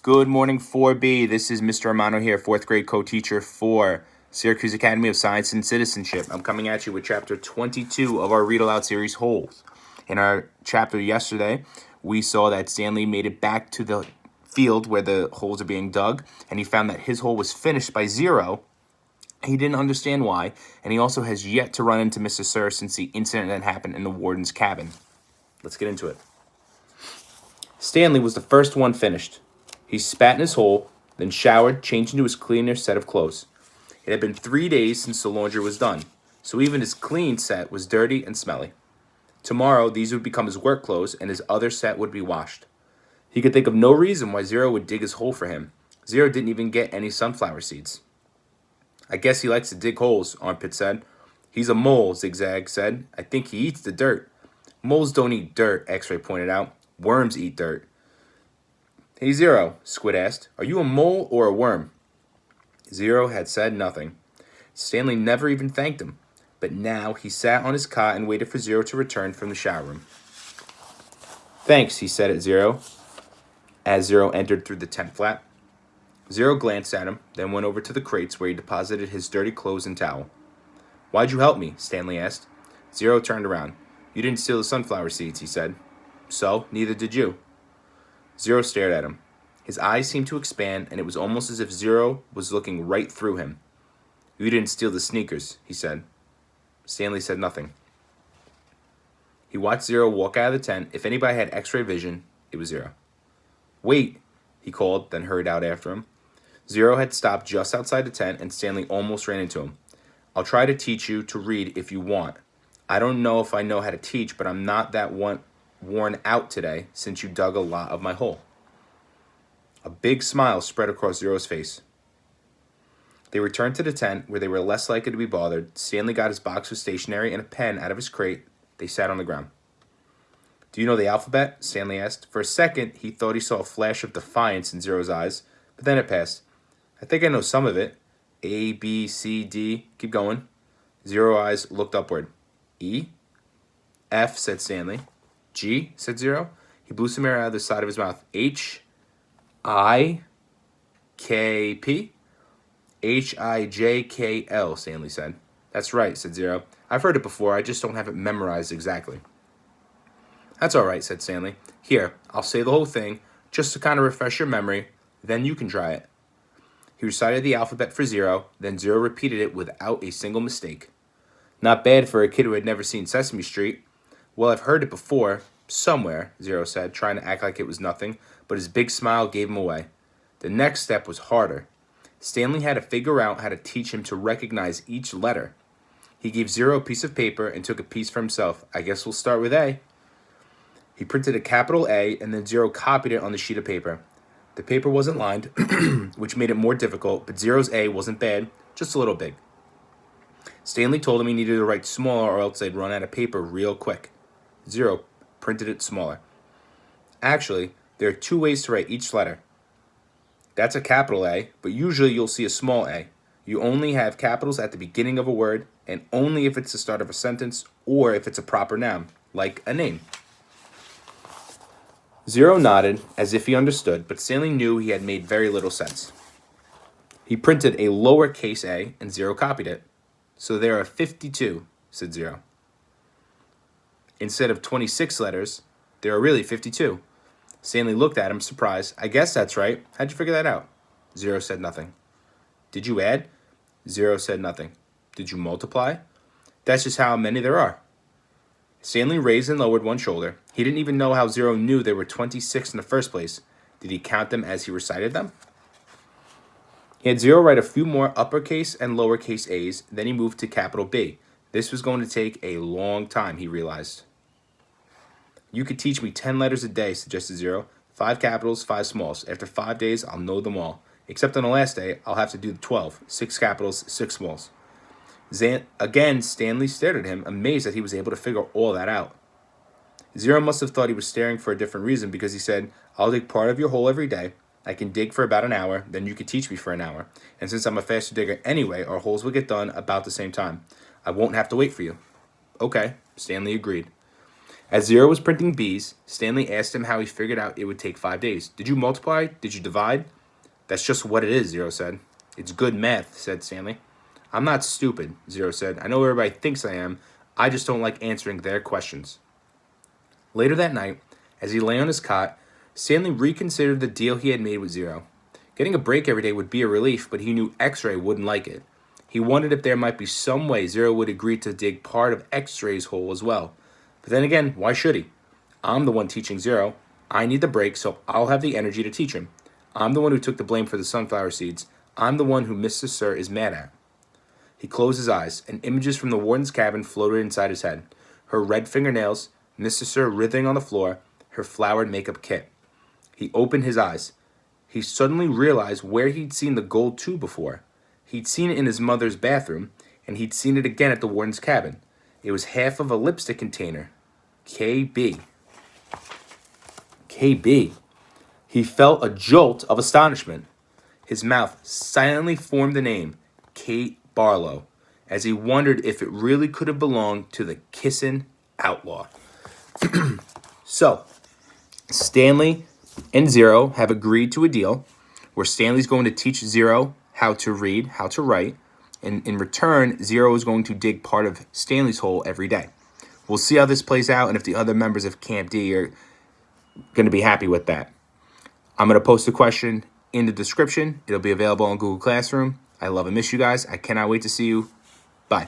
Good morning, 4B. This is Mr. Romano here, fourth grade co-teacher for Syracuse Academy of Science and Citizenship. I'm coming at you with chapter 22 of our Read Aloud series, Holes. In our chapter yesterday, we saw that Stanley made it back to the field where the holes are being dug, and he found that his hole was finished by 0. He didn't understand why, and he also has yet to run into Mr. Sir since the incident that happened in the warden's cabin. Let's get into it. Stanley was the first one finished. He spat in his hole, then showered, changed into his cleaner set of clothes. It had been 3 days since the laundry was done, so even his clean set was dirty and smelly. Tomorrow, these would become his work clothes, and his other set would be washed. He could think of no reason why Zero would dig his hole for him. Zero didn't even get any sunflower seeds. I guess he likes to dig holes, Armpit said. He's a mole, Zigzag said. I think he eats the dirt. Moles don't eat dirt, X-Ray pointed out. Worms eat dirt. Hey, Zero, Squid asked, are you a mole or a worm? Zero had said nothing. Stanley never even thanked him, but now he sat on his cot and waited for Zero to return from the shower room. Thanks, he said at Zero, as Zero entered through the tent flap. Zero glanced at him, then went over to the crates where he deposited his dirty clothes and towel. Why'd you help me? Stanley asked. Zero turned around. You didn't steal the sunflower seeds, he said. So, neither did you. Zero stared at him. His eyes seemed to expand, and it was almost as if Zero was looking right through him. You didn't steal the sneakers, he said. Stanley said nothing. He watched Zero walk out of the tent. If anybody had X-ray vision, it was Zero. Wait, he called, then hurried out after him. Zero had stopped just outside the tent, and Stanley almost ran into him. I'll try to teach you to read if you want. I don't know if I know how to teach, but I'm not that worn out today since you dug a lot of my hole. A big smile spread across Zero's face. They returned to the tent where they were less likely to be bothered. Stanley got his box of stationery and a pen out of his crate. They sat on the ground. Do you know the alphabet? Stanley asked. For a second, he thought he saw a flash of defiance in Zero's eyes, but then it passed. I think I know some of it. A, B, C, D. Keep going. Zero's eyes looked upward. E? F, said Stanley. G, said Zero. He blew some air out of the side of his mouth. H, I, K, P. H, I, J, K, L, Stanley said. That's right, said Zero. I've heard it before, I just don't have it memorized exactly. That's all right, said Stanley. Here, I'll say the whole thing, just to kind of refresh your memory, then you can try it. He recited the alphabet for Zero, then Zero repeated it without a single mistake. Not bad for a kid who had never seen Sesame Street. Well, I've heard it before, somewhere, Zero said, trying to act like it was nothing, but his big smile gave him away. The next step was harder. Stanley had to figure out how to teach him to recognize each letter. He gave Zero a piece of paper and took a piece for himself. I guess we'll start with A. He printed a capital A, and then Zero copied it on the sheet of paper. The paper wasn't lined, which made it more difficult, but Zero's A wasn't bad, just a little big. Stanley told him he needed to write smaller or else they'd run out of paper real quick. Zero printed it smaller. Actually, there are 2 ways to write each letter. That's a capital A, but usually you'll see a small a. You only have capitals at the beginning of a word, and only if it's the start of a sentence or if it's a proper noun, like a name. Zero nodded as if he understood, but Stanley knew he had made very little sense. He printed a lowercase a, and Zero copied it. So there are 52, said Zero. Instead of 26 letters, there are really 52. Stanley looked at him, surprised. I guess that's right. How'd you figure that out? Zero said nothing. Did you add? Zero said nothing. Did you multiply? That's just how many there are. Stanley raised and lowered one shoulder. He didn't even know how Zero knew there were 26 in the first place. Did he count them as he recited them? He had Zero write a few more uppercase and lowercase a's, then he moved to capital B. This was going to take a long time, he realized. You could teach me 10 letters a day, suggested Zero. 5 capitals, 5 smalls. After 5 days, I'll know them all. Except on the last day, I'll have to do 12. 6 capitals, 6 smalls. Again, Stanley stared at him, amazed that he was able to figure all that out. Zero must have thought he was staring for a different reason because he said, I'll dig part of your hole every day. I can dig for about an hour, then you could teach me for an hour. And since I'm a faster digger anyway, our holes will get done about the same time. I won't have to wait for you. Okay, Stanley agreed. As Zero was printing B's, Stanley asked him how he figured out it would take 5 days. Did you multiply? Did you divide? That's just what it is, Zero said. It's good math, said Stanley. I'm not stupid, Zero said. I know everybody thinks I am. I just don't like answering their questions. Later that night, as he lay on his cot, Stanley reconsidered the deal he had made with Zero. Getting a break every day would be a relief, but he knew X-Ray wouldn't like it. He wondered if there might be some way Zero would agree to dig part of X-Ray's hole as well. But then again, why should he? I'm the one teaching Zero. I need the break, so I'll have the energy to teach him. I'm the one who took the blame for the sunflower seeds. I'm the one who Mr. Sir is mad at. He closed his eyes, and images from the warden's cabin floated inside his head. Her red fingernails, Mr. Sir writhing on the floor, her flowered makeup kit. He opened his eyes. He suddenly realized where he'd seen the gold tube before. He'd seen it in his mother's bathroom, and he'd seen it again at the warden's cabin. It was half of a lipstick container. KB. KB. He felt a jolt of astonishment. His mouth silently formed the name, Kate Barlow, as he wondered if it really could have belonged to the kissin' outlaw. So, Stanley and Zero have agreed to a deal where Stanley's going to teach Zero how to read, how to write, and in return, Zero is going to dig part of Stanley's hole every day. We'll see how this plays out and if the other members of Camp D are going to be happy with that. I'm going to post a question in the description. It'll be available on Google Classroom. I love and miss you guys. I cannot wait to see you. Bye.